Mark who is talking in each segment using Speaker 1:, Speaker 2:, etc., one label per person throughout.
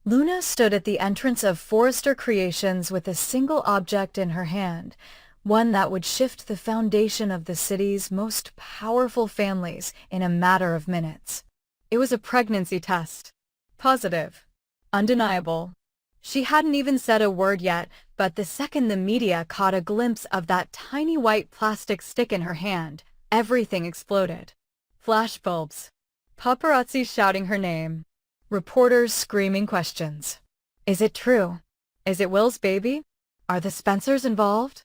Speaker 1: Luna stood at the entrance of Forrester Creations with a single object in her hand, one that would shift the foundation of the city's most powerful families in a matter of minutes. It was a pregnancy test. Positive. Undeniable. She hadn't even said a word yet, but the second the media caught a glimpse of that tiny white plastic stick in her hand, everything exploded. Flashbulbs. Paparazzi shouting her name. Reporters screaming questions. Is it true? Is it Will's baby? Are the Spencers involved?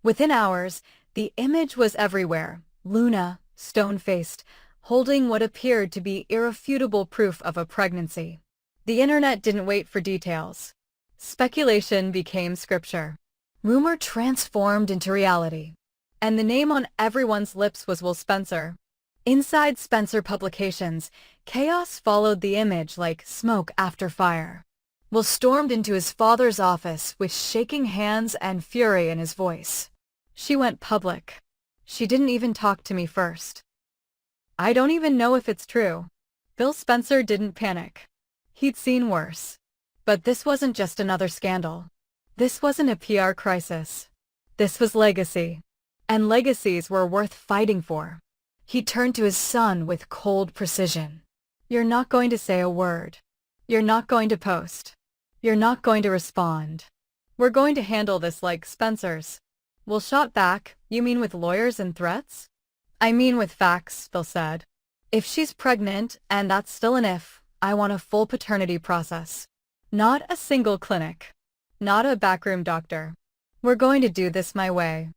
Speaker 1: Within hours, the image was everywhere. Luna, stone-faced, holding what appeared to be irrefutable proof of a pregnancy. The internet didn't wait for details. Speculation became scripture. Rumor transformed into reality. And the name on everyone's lips was Will Spencer. Inside Spencer Publications, chaos followed the image like smoke after fire. Will stormed into his father's office with shaking hands and fury in his voice. She went public. She didn't even talk to me first. I don't even know if it's true. Bill Spencer didn't panic. He'd seen worse. But this wasn't just another scandal. This wasn't a PR crisis. This was legacy. And legacies were worth fighting for. He turned to his son with cold precision. You're not going to say a word. You're not going to post. You're not going to respond. We're going to handle this like Spencer's. Will shot back, you mean with lawyers and threats? I mean with facts, Bill said. If she's pregnant, and that's still an if, I want a full paternity process. Not a single clinic. Not a backroom doctor. We're going to do this my way.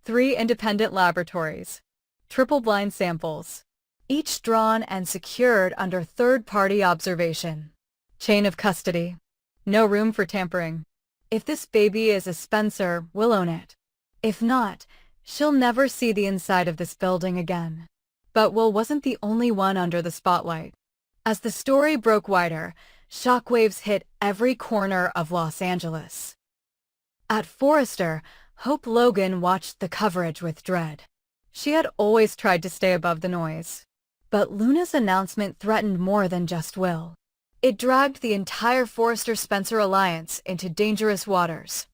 Speaker 1: 3 independent laboratories. Triple-blind samples. Each drawn and secured under third-party observation. Chain of custody. No room for tampering. If this baby is a Spencer, we'll own it. If not, she'll never see the inside of this building again. But Will wasn't the only one under the spotlight. As the story broke wider, shockwaves hit every corner of Los Angeles. At Forrester, Hope Logan watched the coverage with dread. She had always tried to stay above the noise. But Luna's announcement threatened more than just Will. It dragged the entire Forrester-Spencer alliance into dangerous waters.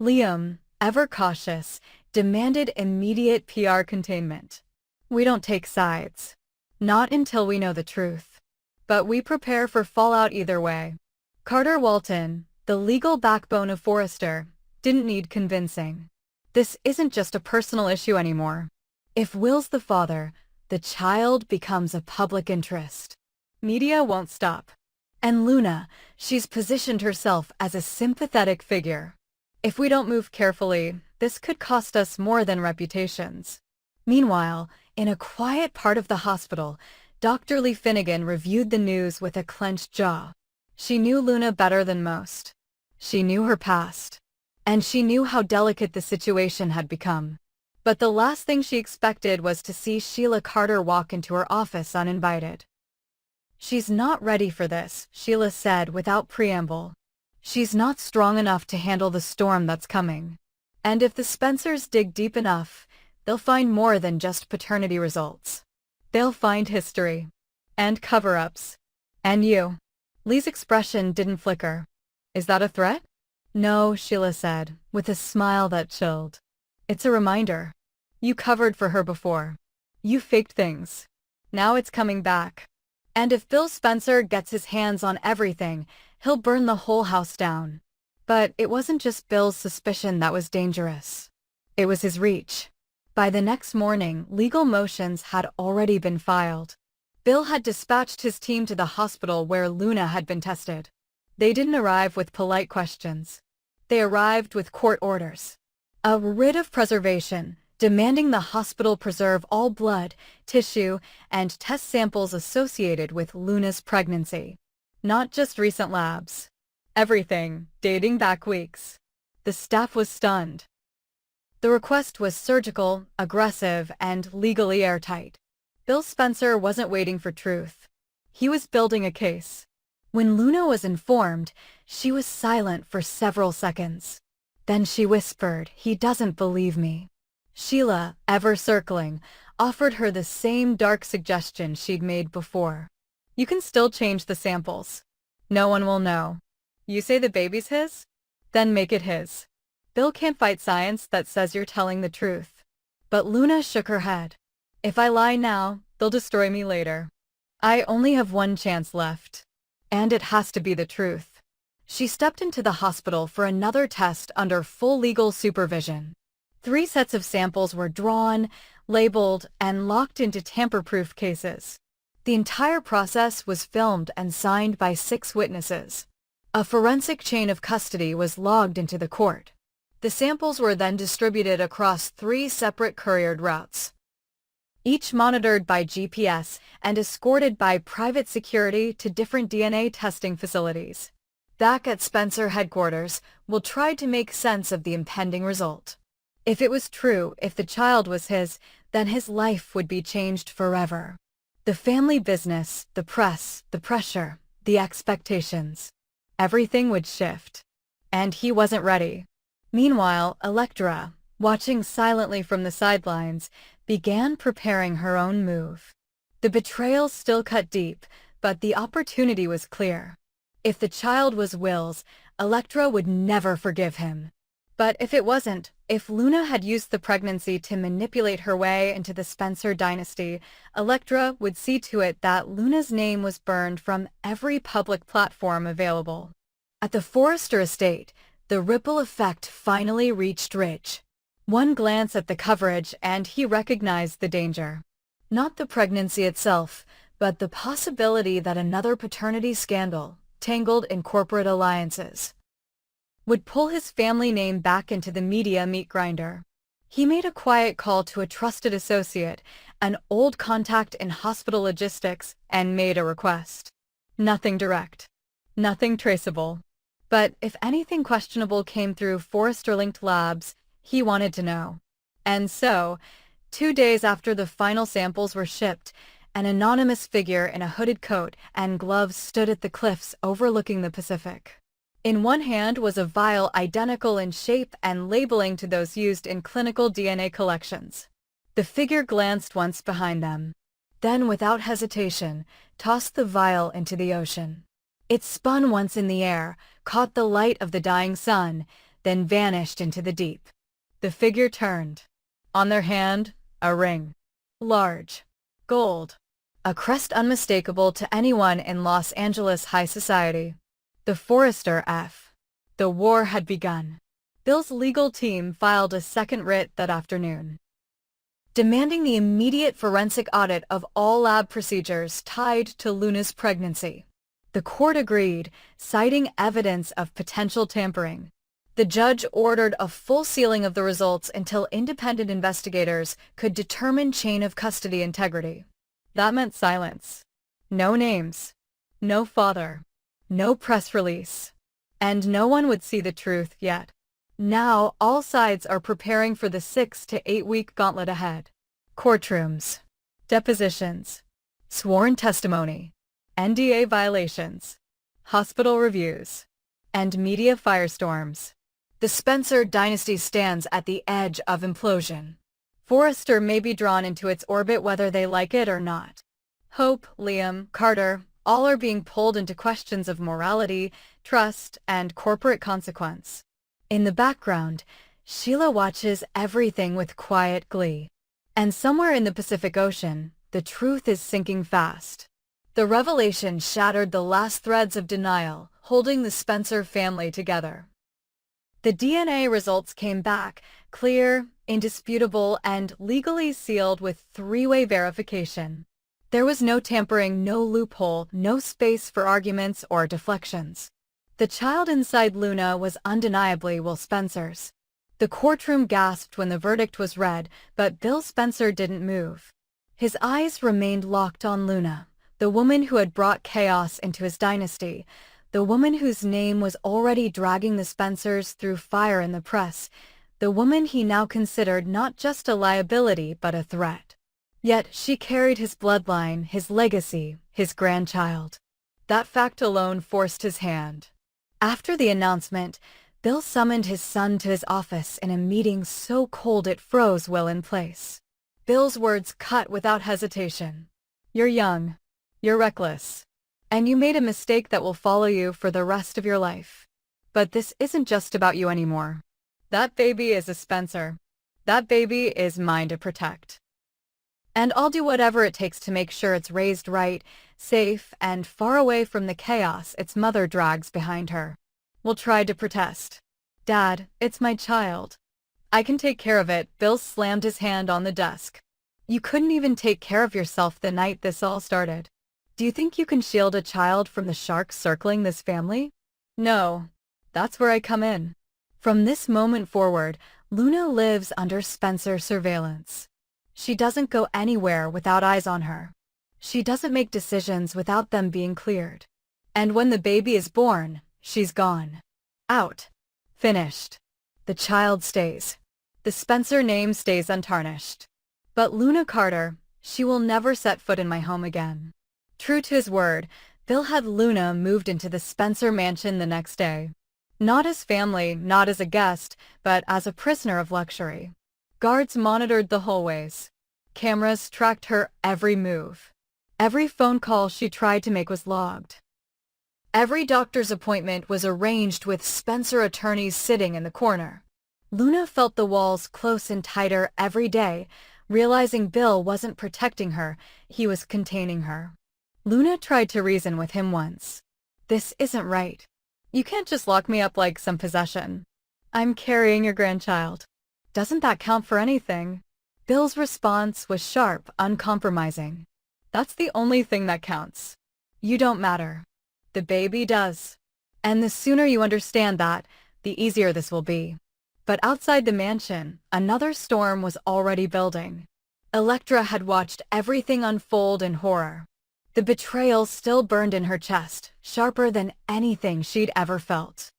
Speaker 1: Liam, ever cautious, demanded immediate PR containment. We don't take sides. Not until we know the truth. But we prepare for fallout either way. Carter Walton, the legal backbone of Forrester, didn't need convincing. This isn't just a personal issue anymore. If Will's the father, the child becomes a public interest. Media won't stop. And Luna, she's positioned herself as a sympathetic figure. If we don't move carefully, this could cost us more than reputations. Meanwhile, in a quiet part of the hospital, Dr. Lee Finnegan reviewed the news with a clenched jaw. She knew Luna better than most. She knew her past. And she knew how delicate the situation had become. But the last thing she expected was to see Sheila Carter walk into her office uninvited. She's not ready for this, Sheila said without preamble. She's not strong enough to handle the storm that's coming. And if the Spencers dig deep enough, they'll find more than just paternity results. They'll find history. And cover-ups. And you. Lee's expression didn't flicker. Is that a threat? No, Sheila said, with a smile that chilled. It's a reminder. You covered for her before. You faked things. Now it's coming back. And if Bill Spencer gets his hands on everything, he'll burn the whole house down. But it wasn't just Bill's suspicion that was dangerous. It was his reach. By the next morning, legal motions had already been filed. Bill had dispatched his team to the hospital where Luna had been tested. They didn't arrive with polite questions. They arrived with court orders. A writ of preservation, demanding the hospital preserve all blood, tissue, and test samples associated with Luna's pregnancy. Not just recent labs. Everything, dating back weeks. The staff was stunned. The request was surgical, aggressive, and legally airtight. Bill Spencer wasn't waiting for truth. He was building a case. When Luna was informed, she was silent for several seconds. Then she whispered, "He doesn't believe me." Sheila, ever circling, offered her the same dark suggestion she'd made before. You can still change the samples. No one will know. You say the baby's his? Then make it his. Bill can't fight science that says you're telling the truth. But Luna shook her head. If I lie now, they'll destroy me later. I only have one chance left. And it has to be the truth. She stepped into the hospital for another test under full legal supervision. 3 sets of samples were drawn, labeled, and locked into tamper-proof cases. The entire process was filmed and signed by 6 witnesses. A forensic chain of custody was logged into the court. The samples were then distributed across 3 separate couriered routes, each monitored by GPS and escorted by private security to different DNA testing facilities. Back at Spencer headquarters, Will tried to make sense of the impending result. If it was true, if the child was his, then his life would be changed forever. The family business, the press, the pressure, the expectations. Everything would shift. And he wasn't ready. Meanwhile, Electra, watching silently from the sidelines, began preparing her own move. The betrayal still cut deep, but the opportunity was clear. If the child was Will's, Electra would never forgive him. But if it wasn't, if Luna had used the pregnancy to manipulate her way into the Spencer dynasty, Electra would see to it that Luna's name was burned from every public platform available. At the Forrester estate, the ripple effect finally reached Rich. One glance at the coverage and he recognized the danger. Not the pregnancy itself, but the possibility that another paternity scandal, tangled in corporate alliances, would pull his family name back into the media meat grinder. He made a quiet call to a trusted associate, an old contact in hospital logistics, and made a request. Nothing direct. Nothing traceable. But if anything questionable came through Forrester-linked labs, he wanted to know. And so, 2 days after the final samples were shipped, an anonymous figure in a hooded coat and gloves stood at the cliffs overlooking the Pacific. In one hand was a vial identical in shape and labeling to those used in clinical DNA collections. The figure glanced once behind them, then without hesitation tossed the vial into the ocean. It spun once in the air, caught the light of the dying sun, then vanished into the deep. The figure turned. On their hand, a ring. Large. Gold. A crest unmistakable to anyone in Los Angeles high society. The Forrester F. The war had begun. Bill's legal team filed a second writ that afternoon, demanding the immediate forensic audit of all lab procedures tied to Luna's pregnancy. The court agreed, citing evidence of potential tampering. The judge ordered a full sealing of the results until independent investigators could determine chain of custody integrity. That meant silence. No names. No father. No press release. And no one would see the truth yet. Now, all sides are preparing for the 6 to 8 week gauntlet ahead. Courtrooms. Depositions. Sworn testimony. NDA violations. Hospital reviews. And media firestorms. The Spencer dynasty stands at the edge of implosion. Forrester may be drawn into its orbit whether they like it or not. Hope, Liam, Carter, all are being pulled into questions of morality, trust, and corporate consequence. In the background, Sheila watches everything with quiet glee. And somewhere in the Pacific Ocean, the truth is sinking fast. The revelation shattered the last threads of denial, holding the Spencer family together. The DNA results came back, clear, indisputable, and legally sealed with 3-way verification. There was no tampering, no loophole, no space for arguments or deflections. The child inside Luna was undeniably Will Spencer's. The courtroom gasped when the verdict was read, but Bill Spencer didn't move. His eyes remained locked on Luna, the woman who had brought chaos into his dynasty, the woman whose name was already dragging the Spencers through fire in the press, the woman he now considered not just a liability but a threat. Yet she carried his bloodline, his legacy, his grandchild. That fact alone forced his hand. After the announcement, Bill summoned his son to his office in a meeting so cold it froze Will in place. Bill's words cut without hesitation. "You're young. You're reckless. And you made a mistake that will follow you for the rest of your life. But this isn't just about you anymore. That baby is a Spencer. That baby is mine to protect. And I'll do whatever it takes to make sure it's raised right, safe, and far away from the chaos its mother drags behind her. Will try to protest. Dad, it's my child. I can take care of it. Bill slammed his hand on the desk. You couldn't even take care of yourself the night this all started. Do you think you can shield a child from the sharks circling this family? No. That's where I come in. From this moment forward, Luna lives under Spencer's surveillance. She doesn't go anywhere without eyes on her. She doesn't make decisions without them being cleared. And when the baby is born, she's gone. Out. Finished. The child stays. The Spencer name stays untarnished. But Luna Carter, she will never set foot in my home again. True to his word, Bill had Luna moved into the Spencer mansion the next day. Not as family, not as a guest, but as a prisoner of luxury. Guards monitored the hallways. Cameras tracked her every move. Every phone call she tried to make was logged. Every doctor's appointment was arranged with Spencer attorneys sitting in the corner. Luna felt the walls close and tighter every day, realizing Bill wasn't protecting her, he was containing her. Luna tried to reason with him once. This isn't right. You can't just lock me up like some possession. I'm carrying your grandchild. Doesn't that count for anything? Bill's response was sharp, uncompromising. That's the only thing that counts. You don't matter. The baby does. And the sooner you understand that, the easier this will be. But outside the mansion, another storm was already building. Electra had watched everything unfold in horror. The betrayal still burned in her chest, sharper than anything she'd ever felt.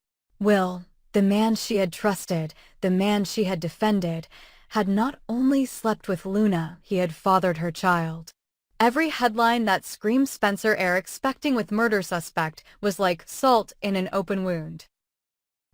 Speaker 1: Will, the man she had trusted, the man she had defended, had not only slept with Luna, he had fathered her child. Every headline that screamed Spencer heir expecting with murder suspect was like salt in an open wound.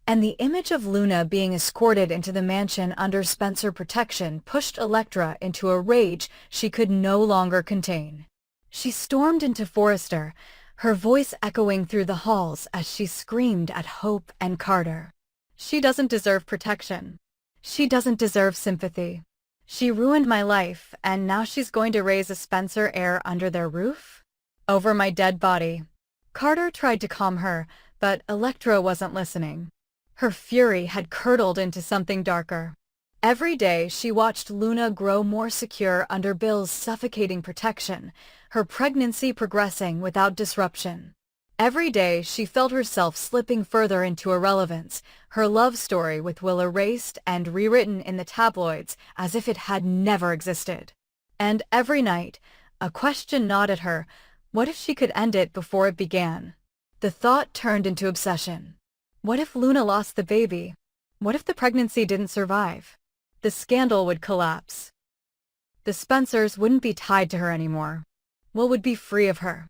Speaker 1: And the image of Luna being escorted into the mansion under Spencer protection pushed Electra into a rage she could no longer contain. She stormed into Forrester, her voice echoing through the halls as she screamed at Hope and Carter. She doesn't deserve protection. She doesn't deserve sympathy. She ruined my life, and now she's going to raise a Spencer heir under their roof? Over my dead body. Carter tried to calm her, but Electra wasn't listening. Her fury had curdled into something darker. Every day she watched Luna grow more secure under Bill's suffocating protection, her pregnancy progressing without disruption. Every day she felt herself slipping further into irrelevance, her love story with Will erased and rewritten in the tabloids as if it had never existed. And every night, a question gnawed at her: what if she could end it before it began? The thought turned into obsession. What if Luna lost the baby? What if the pregnancy didn't survive? The scandal would collapse. The Spencers wouldn't be tied to her anymore. Will would be free of her.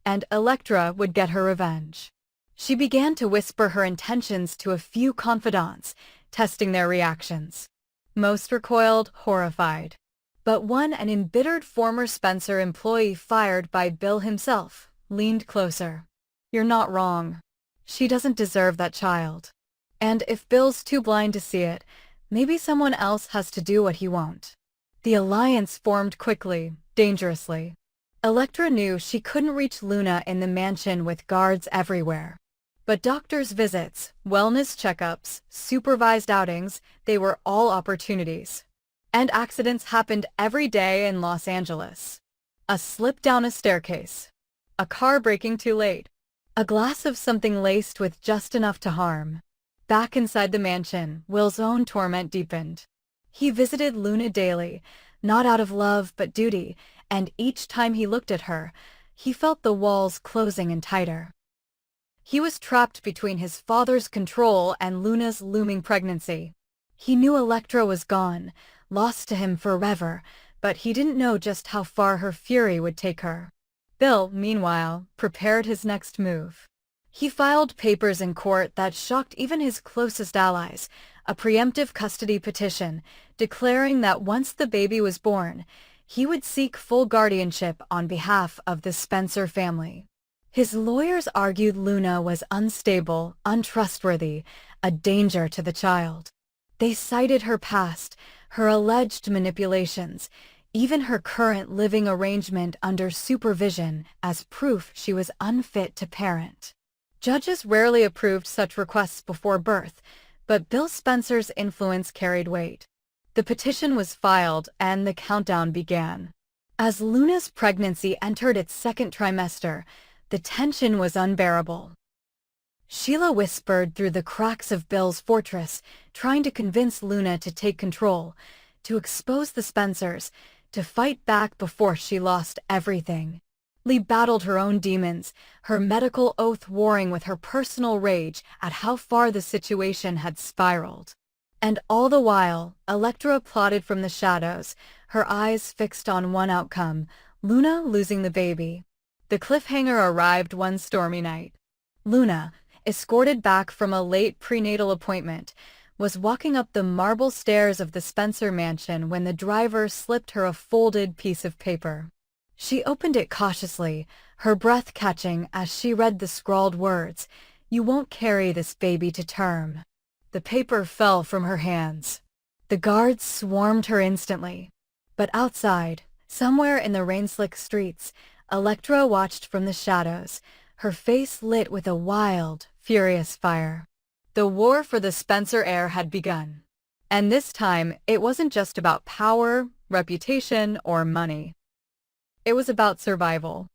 Speaker 1: And Electra would get her revenge. She began to whisper her intentions to a few confidants, testing their reactions. Most recoiled, horrified. But one, an embittered former Spencer employee fired by Bill himself, leaned closer. You're not wrong. She doesn't deserve that child. And if Bill's too blind to see it, maybe someone else has to do what he won't. The alliance formed quickly, dangerously. Electra knew she couldn't reach Luna in the mansion with guards everywhere. But doctors' visits, wellness checkups, supervised outings, they were all opportunities. And accidents happened every day in Los Angeles. A slip down a staircase. A car braking too late. A glass of something laced with just enough to harm. Back inside the mansion, Will's own torment deepened. He visited Luna daily, not out of love but duty, and each time he looked at her, he felt the walls closing in tighter. He was trapped between his father's control and Luna's looming pregnancy. He knew Electra was gone, lost to him forever, but he didn't know just how far her fury would take her. Bill, meanwhile, prepared his next move. He filed papers in court that shocked even his closest allies, a preemptive custody petition, declaring that once the baby was born, he would seek full guardianship on behalf of the Spencer family. His lawyers argued Luna was unstable, untrustworthy, a danger to the child. They cited her past, her alleged manipulations, even her current living arrangement under supervision as proof she was unfit to parent. Judges rarely approved such requests before birth, but Bill Spencer's influence carried weight. The petition was filed and the countdown began. As Luna's pregnancy entered its second trimester, the tension was unbearable. Sheila whispered through the cracks of Bill's fortress, trying to convince Luna to take control, to expose the Spencers, to fight back before she lost everything. Lee battled her own demons, her medical oath warring with her personal rage at how far the situation had spiraled. And all the while, Electra plotted from the shadows, her eyes fixed on one outcome, Luna losing the baby. The cliffhanger arrived one stormy night. Luna, escorted back from a late prenatal appointment, was walking up the marble stairs of the Spencer mansion when the driver slipped her a folded piece of paper. She opened it cautiously, her breath catching as she read the scrawled words, "You won't carry this baby to term." The paper fell from her hands. The guards swarmed her instantly. But outside, somewhere in the rain-slick streets, Electra watched from the shadows, her face lit with a wild, furious fire. The war for the Spencer heir had begun. And this time, it wasn't just about power, reputation, or money. It was about survival.